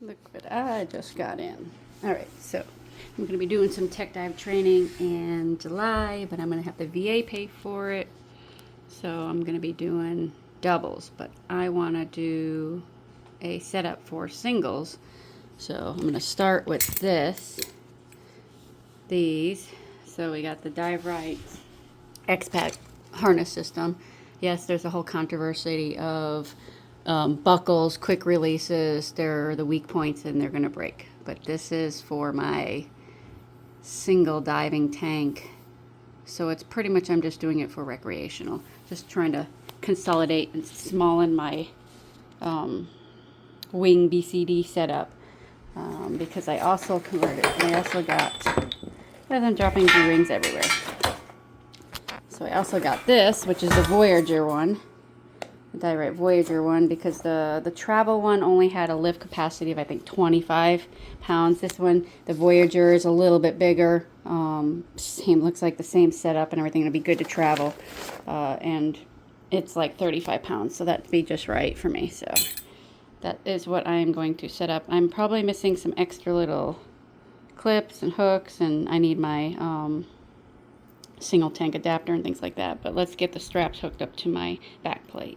Look what I just got in. All right, so I'm going to be doing some tech dive training in July, but I'm going to have the VA pay for it. So I'm going to be doing doubles, but I want to do a setup for singles. So I'm going to start with these. So we got the Dive Rite X-Pack harness system. Yes, there's a whole controversy of buckles, quick releases, they're the weak points and they're going to break. But this is for my single diving tank. So it's pretty much, I'm just doing it for recreational. Just trying to consolidate and smallen my wing BCD setup. Because I also converted, I also got, as I'm dropping D-rings everywhere. So I also got this, which is the Voyager one. Dive Rite Voyager one, because the travel one only had a lift capacity of I think 25 pounds. This one, the Voyager, is a little bit bigger. Looks like the same setup and everything. It'll be good to travel, and it's like 35 pounds, so that'd be just right for me. So that is what I am going to set up. I'm probably missing some extra little clips and hooks, and I need my single tank adapter and things like that. But let's get the straps hooked up to my back plate.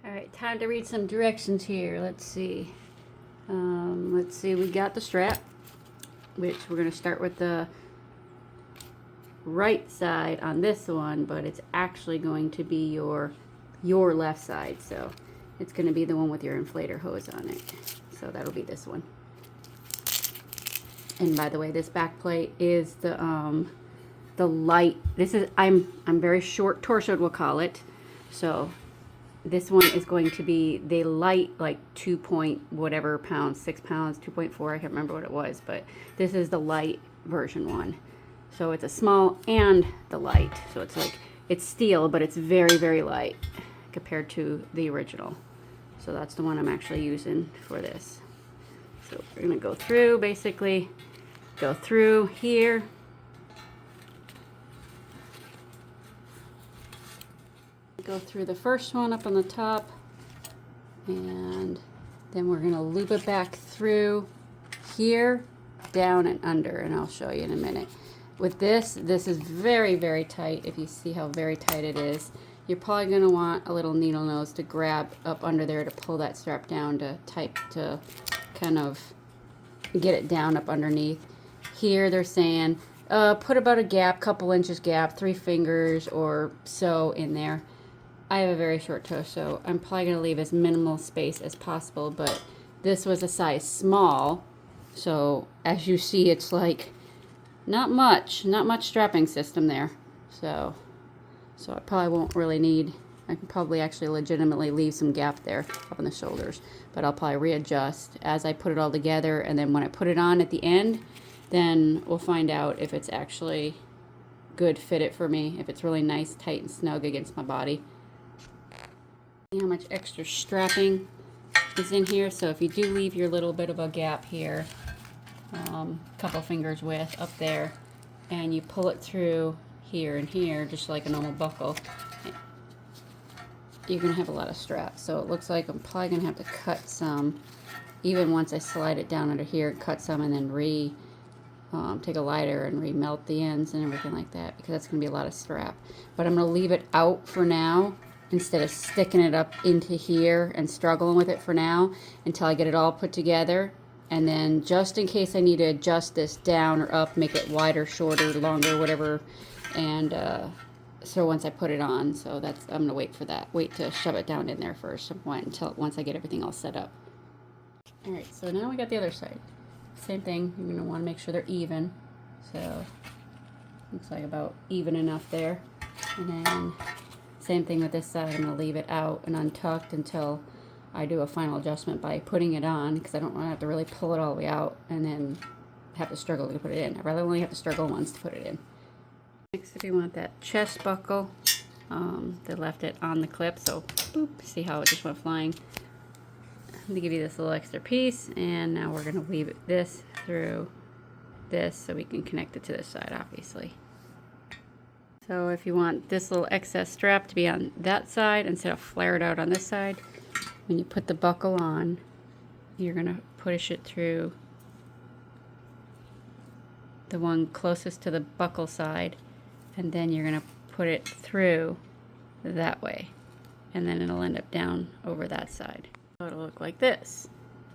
Alright, time to read some directions here. Let's see. We got the strap, which we're going to start with the right side on this one, but it's actually going to be your left side. So it's going to be the one with your inflator hose on it. So that'll be this one. And by the way, this back plate is the light. This is, I'm very short torsoed, we'll call it. So this one is going to be the light, like 2 point whatever pounds, 6 pounds, 2.4, I can't remember what it was, but this is the light version one. So it's a small and the light. So it's like, it's steel, but it's very, very light compared to the original. So that's the one I'm actually using for this. So we're gonna go through, basically, go through here. Go through the first one up on the top, and then we're going to loop it back through here, down and under, and I'll show you in a minute. With this is very, very tight. If you see how very tight it is, you're probably going to want a little needle nose to grab up under there to pull that strap down to kind of get it down up underneath. Here they're saying put about a gap, couple inches gap, 3 fingers or so in there. I have a very short toe, so I'm probably going to leave as minimal space as possible, but this was a size small, so as you see, it's like not much strapping system there. So I probably won't really need, I can probably actually legitimately leave some gap there up on the shoulders, but I'll probably readjust as I put it all together, and then when I put it on at the end, then we'll find out if it's actually good fit for me, if it's really nice, tight, and snug against my body. How much extra strapping is in here. So if you do leave your little bit of a gap here, couple fingers width up there, and you pull it through here and here just like a normal buckle, you're gonna have a lot of straps. So it looks like I'm probably gonna have to cut some, even once I slide it down under here, cut some, and then take a lighter and remelt the ends and everything like that, because that's gonna be a lot of strap. But I'm gonna leave it out for now, instead of sticking it up into here and struggling with it for now, until I get it all put together. And then just in case I need to adjust this down or up, make it wider, shorter, longer, whatever, and so once I put it on, so that's, I'm gonna wait for that, wait to shove it down in there first once I get everything all set up. All right, so now we got the other side. Same thing, you're gonna want to make sure they're even. So looks like about even enough there. And then same thing with this side. I'm going to leave it out and untucked until I do a final adjustment by putting it on, because I don't want to have to really pull it all the way out and then have to struggle to put it in. I'd rather only have to struggle once to put it in. Next, if you want that chest buckle, they left it on the clip, so boop, see how it just went flying. Let me give you this little extra piece, and now we're going to weave this through this so we can connect it to this side, obviously. So if you want this little excess strap to be on that side instead of flared out on this side, when you put the buckle on, you're going to push it through the one closest to the buckle side, and then you're going to put it through that way, and then it'll end up down over that side. So it'll look like this.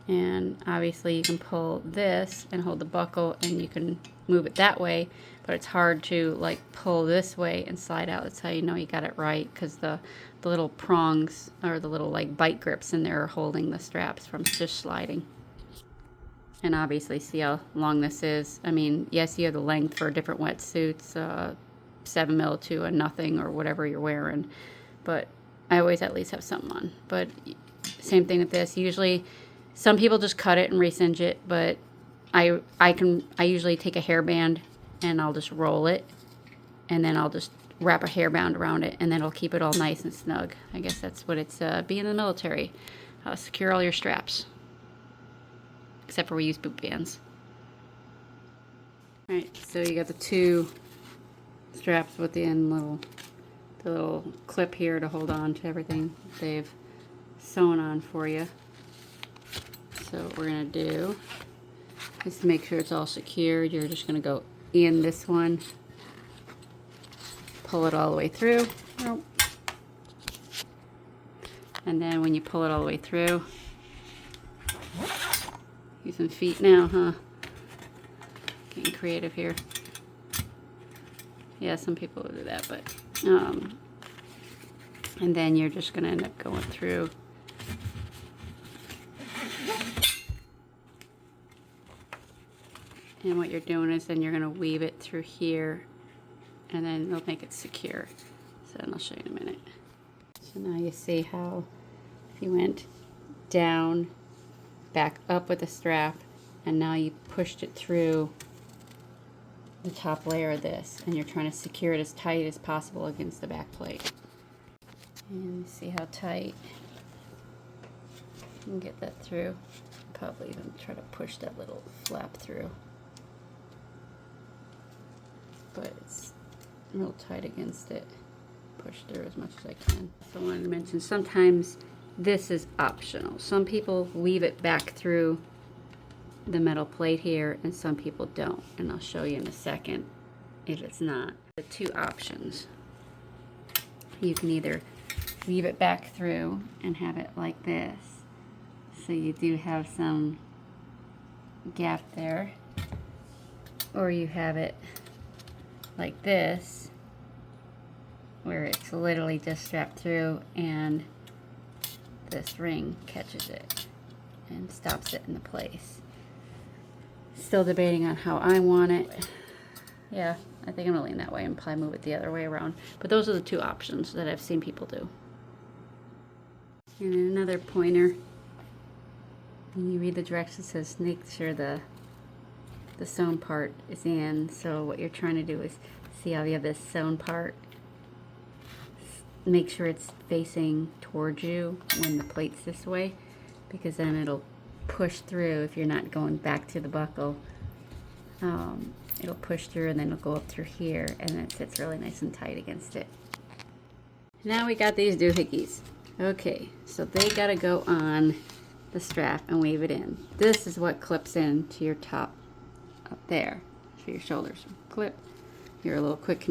And obviously you can pull this and hold the buckle, and you can move it that way, but it's hard to like pull this way and slide out. That's how you know you got it right, because the little prongs, or the little like bite grips in there, are holding the straps from just sliding. And obviously see how long this is. I mean, yes, you have the length for different wetsuits, 7 mil to a nothing or whatever you're wearing, but I always at least have something on. But same thing with this. Usually some people just cut it and re-singe it, but I usually take a hairband and I'll just roll it, and then I'll just wrap a hairband around it, and then it'll keep it all nice and snug. I guess that's what it's being in the military. Secure all your straps, except for we use boot bands. All right, so you got the two straps with the little clip here to hold on to everything they've sewn on for you. So what we're gonna do is to make sure it's all secured, you're just gonna go in this one, pull it all the way through. Nope. And then when you pull it all the way through, using feet now, huh? Getting creative here. Yeah, some people will do that, but and then you're just gonna end up going through and what you're doing is then you're gonna weave it through here, and then it'll make it secure. So then I'll show you in a minute. So now you see how if you went down, back up with the strap, and now you pushed it through the top layer of this, and you're trying to secure it as tight as possible against the back plate. And see how tight you can get that through. Probably even try to push that little flap through, but it's real tight against it. Push through as much as I can. So I wanted to mention, sometimes this is optional. Some people weave it back through the metal plate here, and some people don't, and I'll show you in a second if it's not. The two options: you can either weave it back through and have it like this, so you do have some gap there, or you have it like this, where it's literally just strapped through and this ring catches it and stops it in the place. Still debating on how I want it. Yeah, I think I'm gonna lean that way and probably move it the other way around. But those are the two options that I've seen people do. And then another pointer, when you read the directions, it says make sure the sewn part is in. So what you're trying to do is, see how you have this sewn part, make sure it's facing towards you when the plate's this way, because then it'll push through. If you're not going back to the buckle, it'll push through, and then it'll go up through here, and then it sits really nice and tight against it. Now we got these doohickeys. Okay, so they gotta go on the strap and weave it in. This is what clips in to your top up there for your shoulders. Clip your little quick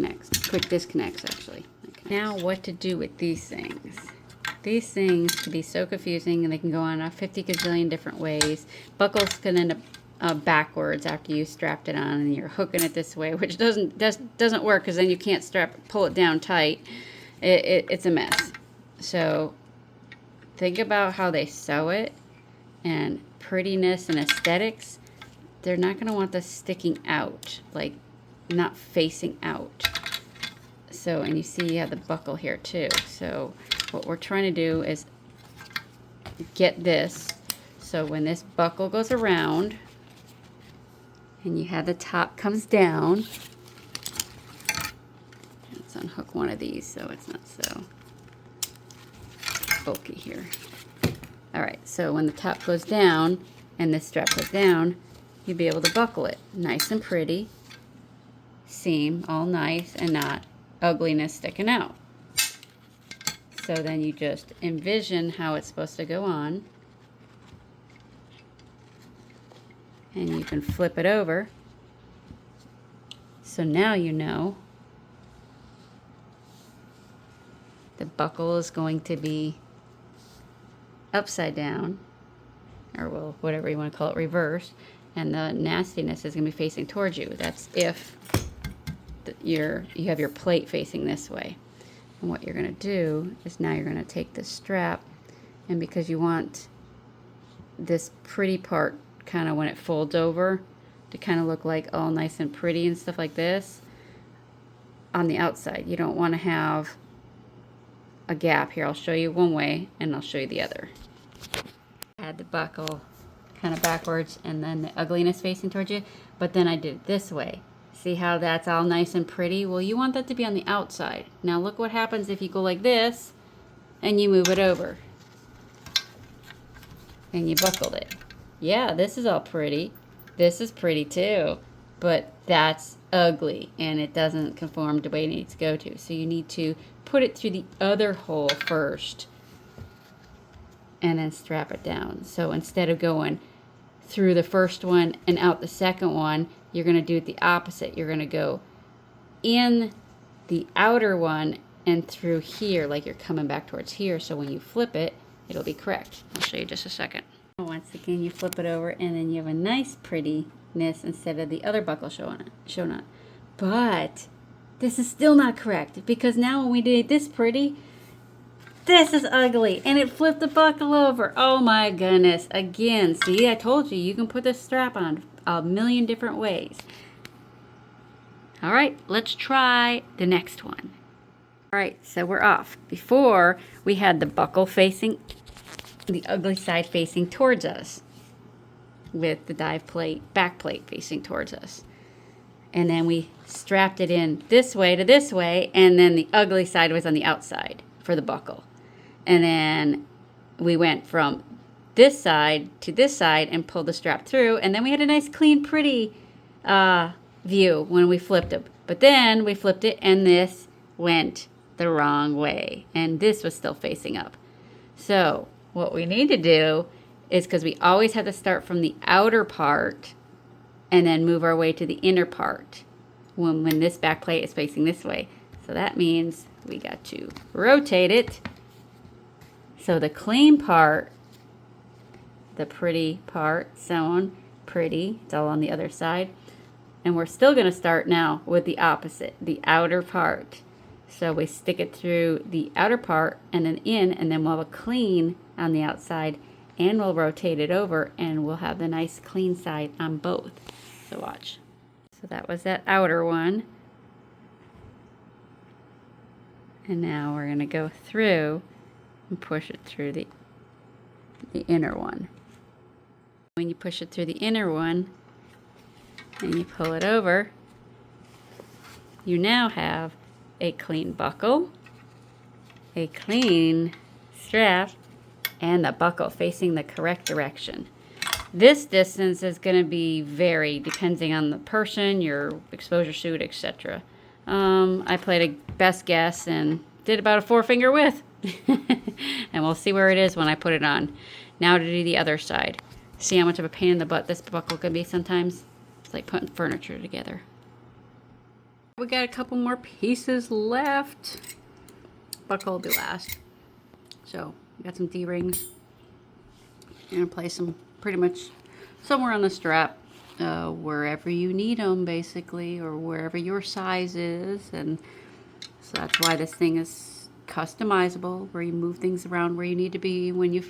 disconnects actually. Okay. Now what to do with these things. These things can be so confusing, and they can go on a 50 gazillion different ways. Buckles can end up backwards after you strapped it on, and you're hooking it this way, which doesn't work, because then you can't pull it down tight. It's a mess. So think about how they sew it, and prettiness and aesthetics. They're not going to want this sticking out, like not facing out. So, and you see you have the buckle here too. So what we're trying to do is get this, so when this buckle goes around and you have the top comes down, let's unhook one of these so it's not so bulky here. Alright, so when the top goes down and this strap goes down, you'll be able to buckle it nice and pretty, seam all nice and not ugliness sticking out. So then you just envision how it's supposed to go on. and you can flip it over. So now you know the buckle is going to be upside down, or well, whatever you want to call it, reversed, and the nastiness is going to be facing towards you. That's if you have your plate facing this way. And what you're going to do is now you're going to take this strap, and because you want this pretty part kind of when it folds over to kind of look like all nice and pretty and stuff like this on the outside. You don't want to have a gap here. I'll show you one way and I'll show you the other. Add the buckle kind of backwards and then the ugliness facing towards you, but then I did it this way. See how that's all nice and pretty? Well, you want that to be on the outside. Now look what happens if you go like this and you move it over and you buckled it. Yeah, this is all pretty. This is pretty too, but that's ugly and it doesn't conform to the way it needs to go to. So you need to put it through the other hole first and then strap it down. So instead of going through the first one and out the second one, you're going to do it the opposite. You're going to go in the outer one and through here, like you're coming back towards here. So when you flip it, it'll be correct. I'll show you just a second. Once again, you flip it over and then you have a nice prettiness instead of the other buckle showing up. But this is still not correct, because now when we did this pretty, this is ugly and it flipped the buckle over. Oh my goodness. Again, see, I told you can put this strap on a million different ways. All right, let's try the next one. All right, so we're off. Before, we had the buckle facing the ugly side facing towards us with the Dive Plate backplate facing towards us. And then we strapped it in this way to this way, and then the ugly side was on the outside for the buckle. And then we went from this side to this side and pulled the strap through, and then we had a nice clean pretty view when we flipped it. But then we flipped it and this went the wrong way, and this was still facing up. So what we need to do is, because we always have to start from the outer part and then move our way to the inner part when this back plate is facing this way. So that means we got to rotate it. So the clean part, the pretty part, sewn pretty, it's all on the other side. And we're still going to start now with the opposite, the outer part. So we stick it through the outer part and then in, and then we'll have a clean on the outside, and we'll rotate it over and we'll have the nice clean side on both. So watch. So that was that outer one. And now we're going to go through and push it through the inner one. When you push it through the inner one and you pull it over, you now have a clean buckle, a clean strap, and the buckle facing the correct direction. This distance is going to be vary depending on the person, your exposure suit, etc. I played a best guess and did about a 4-finger width. And we'll see where it is when I put it on. Now to do the other side. See how much of a pain in the butt this buckle can be sometimes? It's like putting furniture together. We got a couple more pieces left. Buckle will be last. So we got some D-rings. I'm gonna place them pretty much somewhere on the strap, wherever you need them, basically, or wherever your size is. And so that's why this thing is customizable, where you move things around where you need to be when you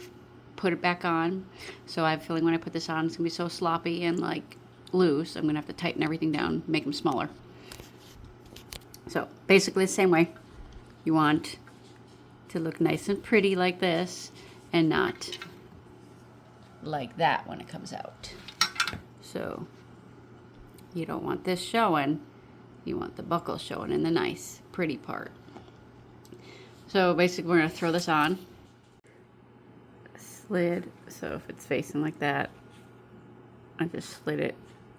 put it back on. So I have a feeling when I put this on, it's gonna be so sloppy and like loose. I'm gonna have to tighten everything down, make them smaller. So basically the same way. You want to look nice and pretty like this and not like that when it comes out. So you don't want this showing, you want the buckle showing in the nice pretty part. So basically we're going to throw this on. Slid, so if it's facing like that, I just slid it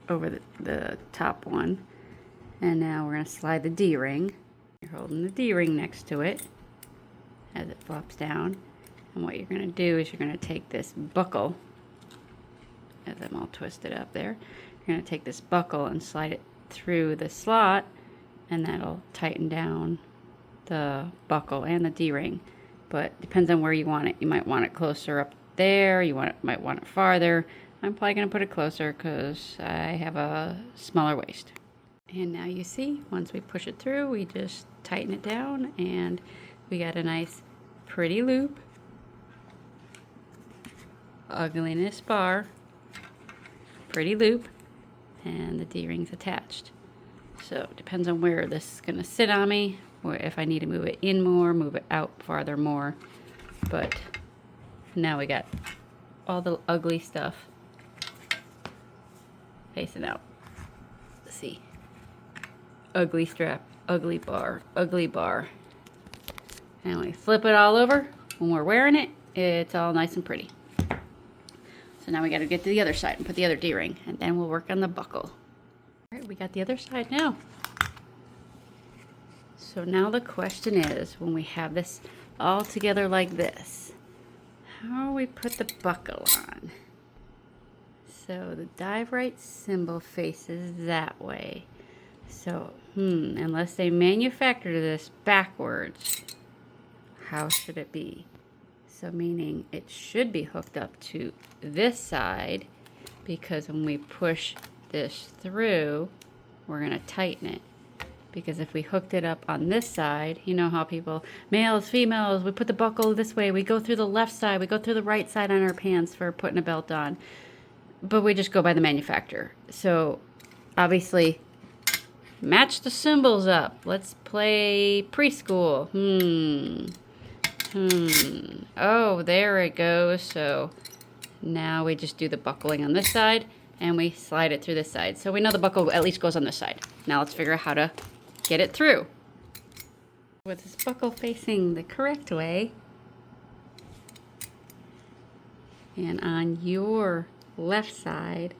over the top one. And now we're going to slide the D-ring. You're holding the D-ring next to it as it flops down. And what you're going to do is you're going to take this buckle as I'm all twisted up there. You're going to take this buckle and slide it through the slot, and that'll tighten down the buckle and the D-ring. But depends on where you want it. You might want it closer up there, might want it farther. I'm probably going to put it closer because I have a smaller waist. And now you see, once we push it through, we just tighten it down, and we got a nice pretty loop, ugliness bar, pretty loop, and the D-ring's attached. So it depends on where this is going to sit on me, or if I need to move it in more, move it out farther more. But now we got all the ugly stuff facing out. Let's see. Ugly strap, ugly bar, ugly bar. And we flip it all over. When we're wearing it, it's all nice and pretty. So now we got to get to the other side and put the other D-ring, and then we'll work on the buckle. All right, we got the other side now. So now the question is, when we have this all together like this, how do we put the buckle on? So the Dive Rite symbol faces that way. So, unless they manufactured this backwards, how should it be? So meaning it should be hooked up to this side, because when we push this through, we're going to tighten it. Because if we hooked it up on this side, you know how people, males, females, we put the buckle this way, we go through the left side, we go through the right side on our pants for putting a belt on. But we just go by the manufacturer. So obviously, match the symbols up. Let's play preschool. Oh, there it goes. So now we just do the buckling on this side, and we slide it through this side. So we know the buckle at least goes on this side. Now let's figure out how to get it through. With this buckle facing the correct way, and on your left side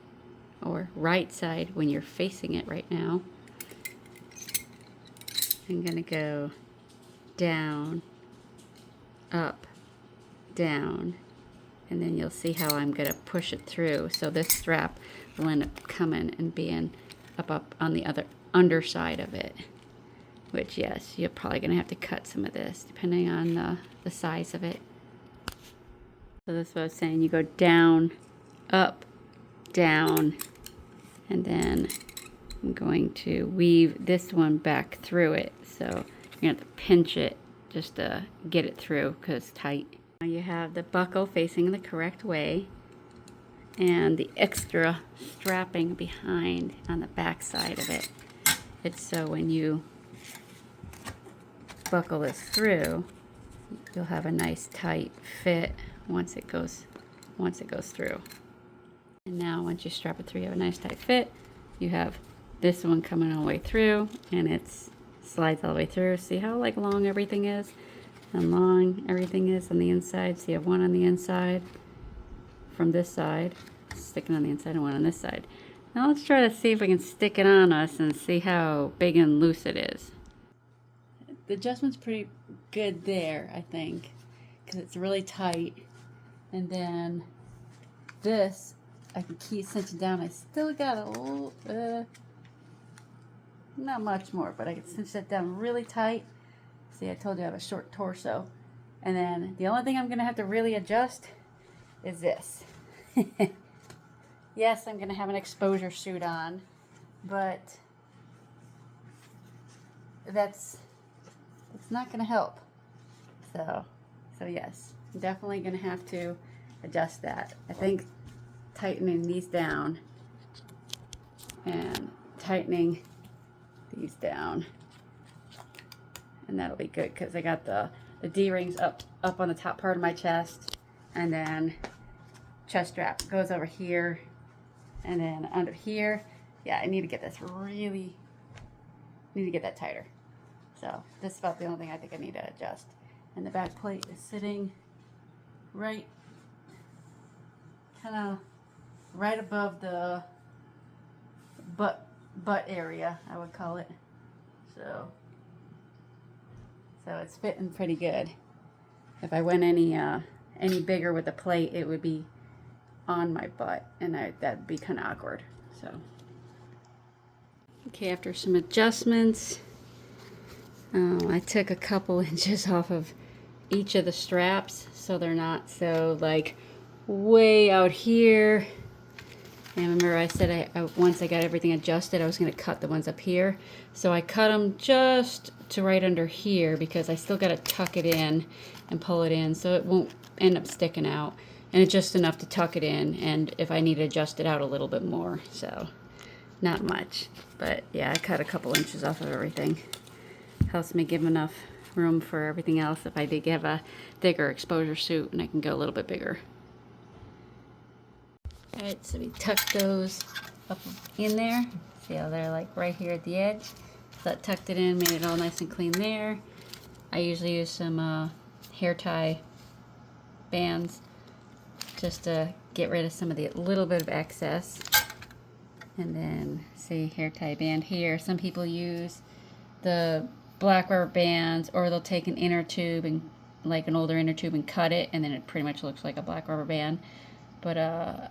or right side when you're facing it right now, I'm going to go down, up, down, and then you'll see how I'm going to push it through. So this strap will end up coming and being up on the other underside of it, which, yes, you're probably going to have to cut some of this depending on the size of it. So that's what I was saying. You go down, up, down, and then I'm going to weave this one back through it. So you're going to have to pinch it just to get it through because it's tight. Now you have the buckle facing the correct way and the extra strapping behind on the back side of it. It's so when you buckle this through, you'll have a nice tight fit once it goes through. And now once you strap it through, you have a nice tight fit. You have this one coming all the way through, and it slides all the way through. See how long everything is? And long everything is on the inside. So you have one on the inside from this side, sticking on the inside, and one on this side. Now let's try to see if we can stick it on us and see how big and loose it is. The adjustment's pretty good there, I think, because it's really tight. And then this, I can keep cinching down. I still got a little, not much more, but I can cinch that down really tight. See, I told you I have a short torso. And then the only thing I'm going to have to really adjust is this. Yes, I'm going to have an exposure suit on, but it's not going to help. So yes, I'm definitely going to have to adjust that. I think tightening these down and tightening these down, and that'll be good because I got the D-rings up on the top part of my chest, and then chest strap goes over here and then under here. Yeah, I need to get this really, need to get that tighter. So this is about the only thing I think I need to adjust. And the back plate is sitting right, kind of right above the butt area, I would call it. So it's fitting pretty good. If I went any bigger with the plate, it would be on my butt, and that'd be kind of awkward. So, okay, after some adjustments, I took a couple inches off of each of the straps so they're not so like way out here. And remember I said once I got everything adjusted, I was going to cut the ones up here. So I cut them just to right under here because I still got to tuck it in and pull it in so it won't end up sticking out. And it's just enough to tuck it in, and if I need to adjust it out a little bit more. So not much, but yeah, I cut a couple inches off of everything. Helps me give enough room for everything else if I did have a thicker exposure suit, and I can go a little bit bigger. Alright, so we tucked those up in there. See how they're like right here at the edge? So that tucked it in, made it all nice and clean there. I usually use some hair tie bands just to get rid of some of the little bit of excess. And then, see, hair tie band here. Some people use the black rubber bands, or they'll take an inner tube and like an older inner tube and cut it, and then it pretty much looks like a black rubber band. But I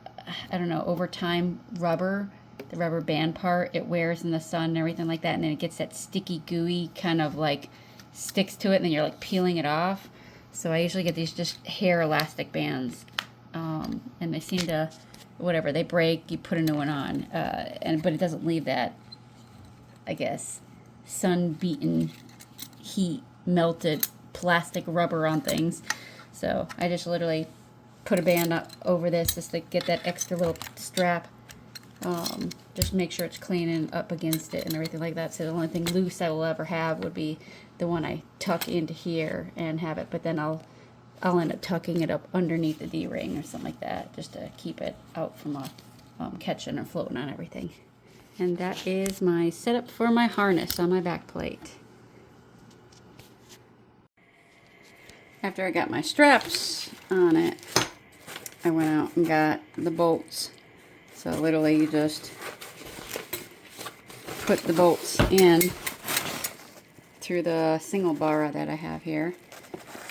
don't know, over time, the rubber band part, it wears in the sun and everything like that, and then it gets that sticky, gooey kind of like sticks to it, and then you're like peeling it off. So I usually get these just hair elastic bands, and they seem to, whatever, they break, you put a new one on, but it doesn't leave that, I guess, sun-beaten, heat, melted plastic rubber on things. So I just literally put a band up over this just to get that extra little strap. Just make sure it's clean and up against it and everything like that. So the only thing loose I will ever have would be the one I tuck into here and have it, but then I'll end up tucking it up underneath the D-ring or something like that, just to keep it out from catching or floating on everything. And that is my setup for my harness on my back plate. After I got my straps on it, I went out and got the bolts. So literally you just put the bolts in through the single bar that I have here.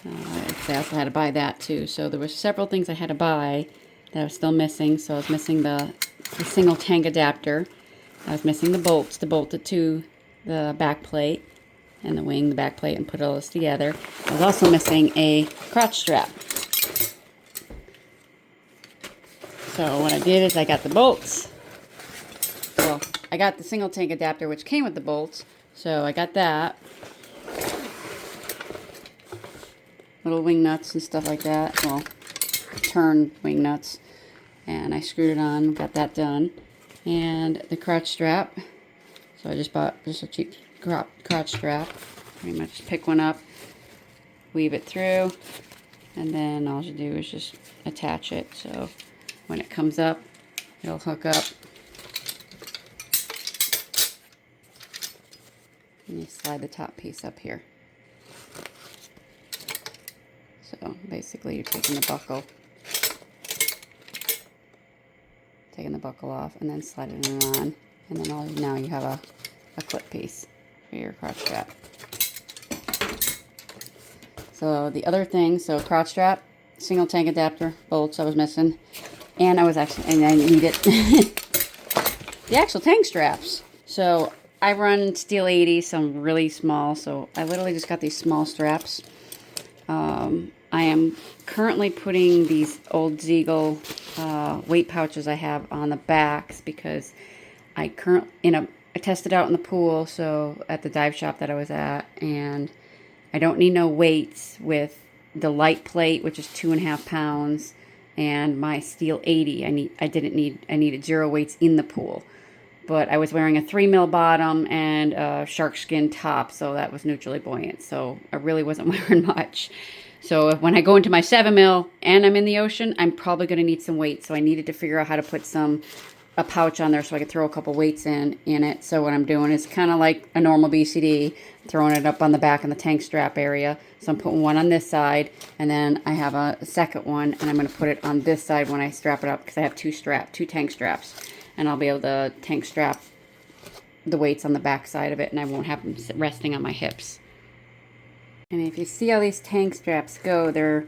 I also had to buy that too. So there were several things I had to buy that I was still missing. So I was missing the single tank adapter. I was missing the bolts to bolt it to the back plate and the wing, the back plate, and put all this together. I was also missing a crotch strap. So what I did is I got the bolts. Well, I got the single tank adapter, which came with the bolts. So I got that. Little wing nuts and stuff like that. Well, turn wing nuts. And I screwed it on, got that done. And the crotch strap. So I just bought just a cheap crotch strap. Pretty much pick one up, weave it through, and then all you do is just attach it. So when it comes up, it'll hook up. And you slide the top piece up here. So basically you're taking the buckle off and then sliding it on, and then now you have a clip piece for your crotch strap. So the other thing, so crotch strap, single tank adapter, bolts I was missing, and I needed the actual tank straps. So I run steel 80, so I'm really small, so I literally just got these small straps. I am currently putting these old Ziegel weight pouches I have on the backs because I tested out in the pool, so at the dive shop that I was at, and I don't need no weights with the light plate, which is 2.5 pounds, and my steel 80. I needed 0 weights in the pool. But I was wearing a 3mm bottom and a shark skin top, so that was neutrally buoyant. So I really wasn't wearing much. So when I go into my 7mm and I'm in the ocean, I'm probably going to need some weights. So I needed to figure out how to put a pouch on there so I could throw a couple weights in it. So what I'm doing is kind of like a normal BCD, throwing it up on the back in the tank strap area. So I'm putting one on this side, and then I have a second one, and I'm going to put it on this side when I strap it up, because I have two tank straps, and I'll be able to tank strap the weights on the back side of it, and I won't have them resting on my hips. And if you see how these tank straps go, they're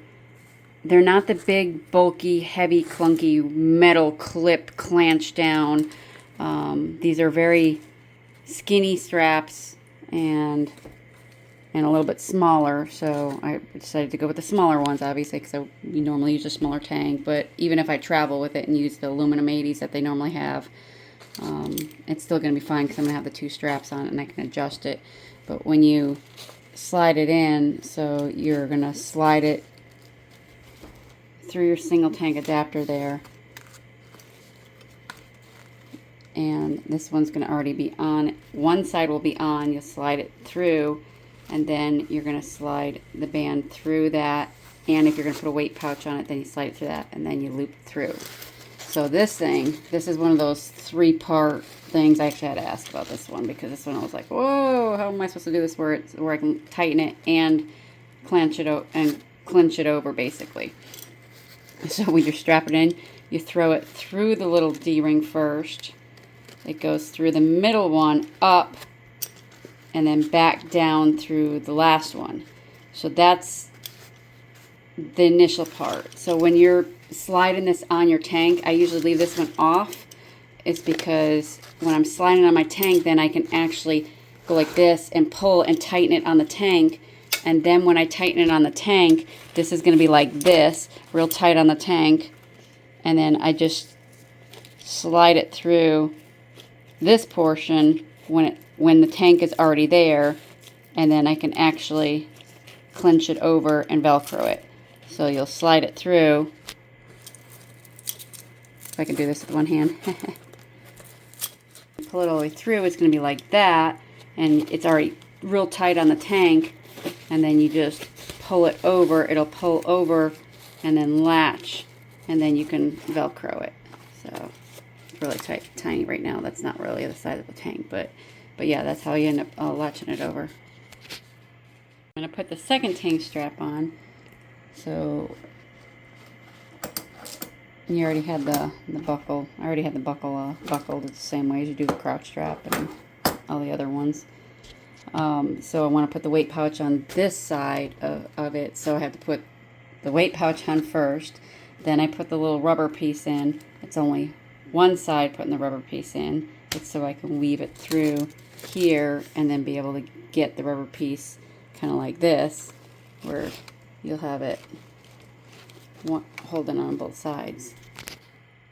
they're not the big, bulky, heavy, clunky metal clip clanch down. These are very skinny straps and a little bit smaller, so I decided to go with the smaller ones, obviously, because you normally use a smaller tank. But even if I travel with it and use the aluminum 80s that they normally have, it's still going to be fine because I'm going to have the 2 straps on it and I can adjust it. But when you slide it in, so you're going to slide it through your single tank adapter there, and this one's going to already be on. One side will be on, you'll slide it through, and then you're going to slide the band through that, and if you're going to put a weight pouch on it, then you slide it through that, and then you loop through. So this is one of those 3-part things. I actually had to ask about this one because this one I was like, whoa, how am I supposed to do this where I can tighten it and clinch it over, basically. So when you strap it in, you throw it through the little D-ring first. It goes through the middle one, up, and then back down through the last one. So that's the initial part. So when you're sliding this on your tank, I usually leave this one off. It's because when I'm sliding on my tank, then I can actually go like this and pull and tighten it on the tank. And then when I tighten it on the tank, this is going to be like this, real tight on the tank. And then I just slide it through this portion when the tank is already there, and then I can actually clinch it over and Velcro it. So you'll slide it through. If I can do this with one hand. Pull it all the way through, it's going to be like that, and it's already real tight on the tank, and then you just pull it over. It'll pull over and then latch, and then you can Velcro it. So it's really tight, tiny right now. That's not really the size of the tank, but yeah, that's how you end up latching it over. I'm going to put the second tank strap on. So you already had the buckle. I already had the buckle buckled the same way as you do the crouch strap and all the other ones. So I want to put the weight pouch on this side of it. So I have to put the weight pouch on first. Then I put the little rubber piece in. It's only one side putting the rubber piece in. It's so I can weave it through here and then be able to get the rubber piece kind of like this, where you'll have it holding on both sides.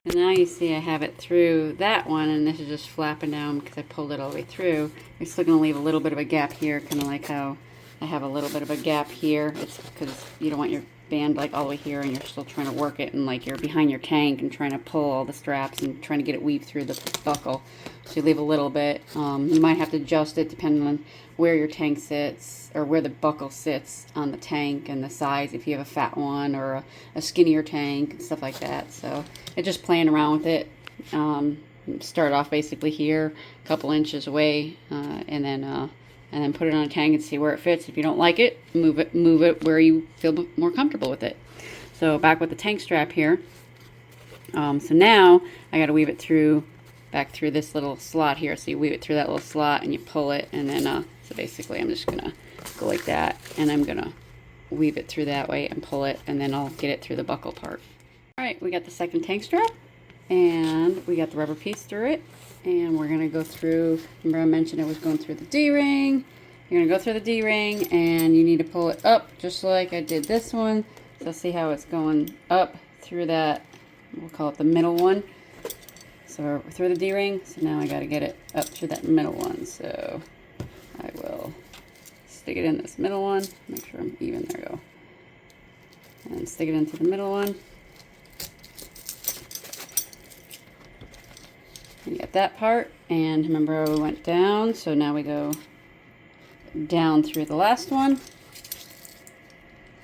And now you see I have it through that one, and this is just flapping down because I pulled it all the way through. You're still going to leave a little bit of a gap here, kind of like how I have a little bit of a gap here. It's because you don't want your band like all the way here and you're still trying to work it, and like you're behind your tank and trying to pull all the straps and trying to get it weaved through the buckle. So you leave a little bit. You might have to adjust it depending on where your tank sits or where the buckle sits on the tank and the size, if you have a fat one or a skinnier tank and stuff like that. So it's just playing around with it. Start off basically here, a couple inches away, and then put it on a tank and see where it fits. If you don't like it, move it where you feel more comfortable with it. So back with the tank strap here. So now I got to weave it back through this little slot here. So you weave it through that little slot and you pull it, and then so basically I'm just gonna go like that, and I'm gonna weave it through that way and pull it, and then I'll get it through the buckle part. All right, we got the second tank strap, and we got the rubber piece through it, and we're gonna go through. Remember I mentioned I was going through the D-ring. You're gonna go through the D-ring, and you need to pull it up just like I did this one. So see how it's going up through that, we'll call it the middle one. So we're through the D-ring, so now I got to get it up to that middle one. So I will stick it in this middle one, make sure I'm even, there we go. And stick it into the middle one. And you get that part, and remember we went down, so now we go down through the last one.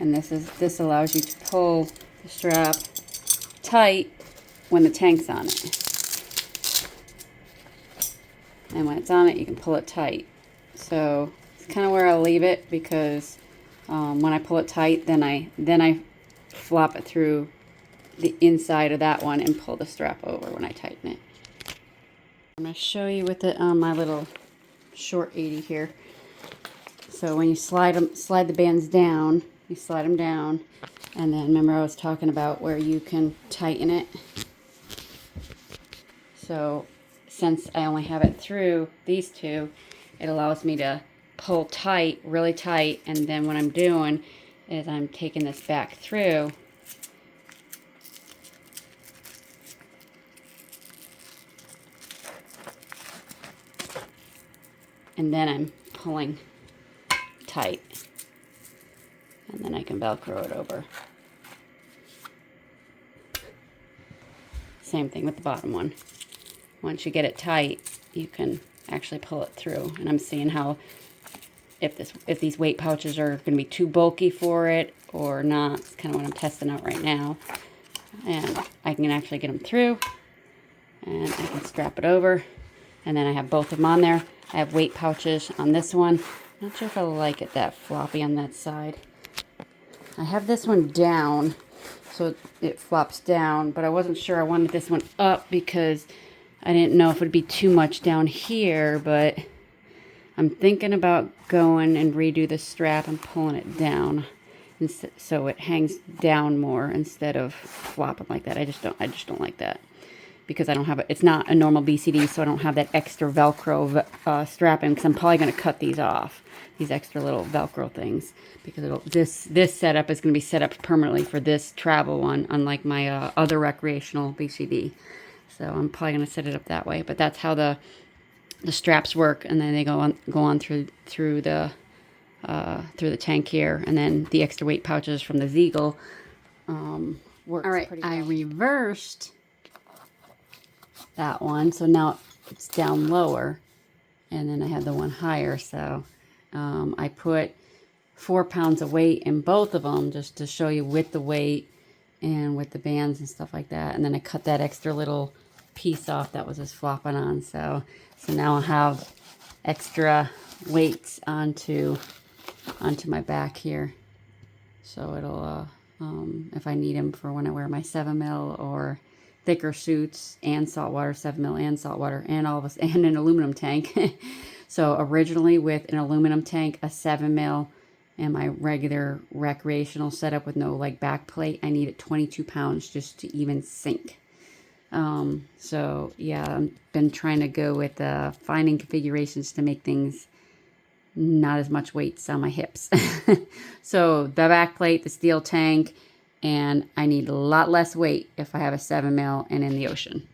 And this allows you to pull the strap tight when the tank's on it. And when it's on it, you can pull it tight. So it's kind of where I'll leave it, because when I pull it tight, then I flop it through the inside of that one and pull the strap over when I tighten it. I'm going to show you with it on my little short 80 here. So when you slide the bands down, You slide them down, and then remember I was talking about where you can tighten it. So since I only have it through these two, it allows me to pull tight, really tight, and then what I'm doing is I'm taking this back through and then I'm pulling tight, and then I can Velcro it over. Same thing with the bottom one. Once you get it tight, you can actually pull it through. And I'm seeing how if these weight pouches are going to be too bulky for it or not. It's kind of what I'm testing out right now. And I can actually get them through, and I can strap it over, and then I have both of them on there. I have weight pouches on this one. Not sure if I like it that floppy on that side. I have this one down, so it flops down, but I wasn't sure. I wanted this one up because I didn't know if it would be too much down here, but I'm thinking about going and redo the strap and pulling it down, so it hangs down more instead of flopping like that. I just don't like that, because I don't have it's not a normal BCD, so I don't have that extra Velcro strapping, because I'm probably going to cut these off, these extra little Velcro things, because this setup is going to be set up permanently for this travel one, unlike my other recreational BCD. So I'm probably going to set it up that way. But that's how the straps work, and then they go on through the tank here, and then the extra weight pouches from the Ziegel works. All right, pretty well. I reversed that one, so now it's down lower, and then I had the one higher. So I put 4 pounds of weight in both of them, just to show you with the weight and with the bands and stuff like that. And then I cut that extra little piece off that was just flopping on. So now I have extra weights onto my back here. So it'll if I need them for when I wear my 7mm or thicker suits and saltwater, 7mm and saltwater, and all of us, and an aluminum tank. So originally with an aluminum tank, a 7mm, and my regular recreational setup with no like back plate, I needed 22 pounds just to even sink. So yeah, I've been trying to go with finding configurations to make things not as much weights on my hips. So the back plate, the steel tank, and I need a lot less weight if I have a 7mm and in the ocean.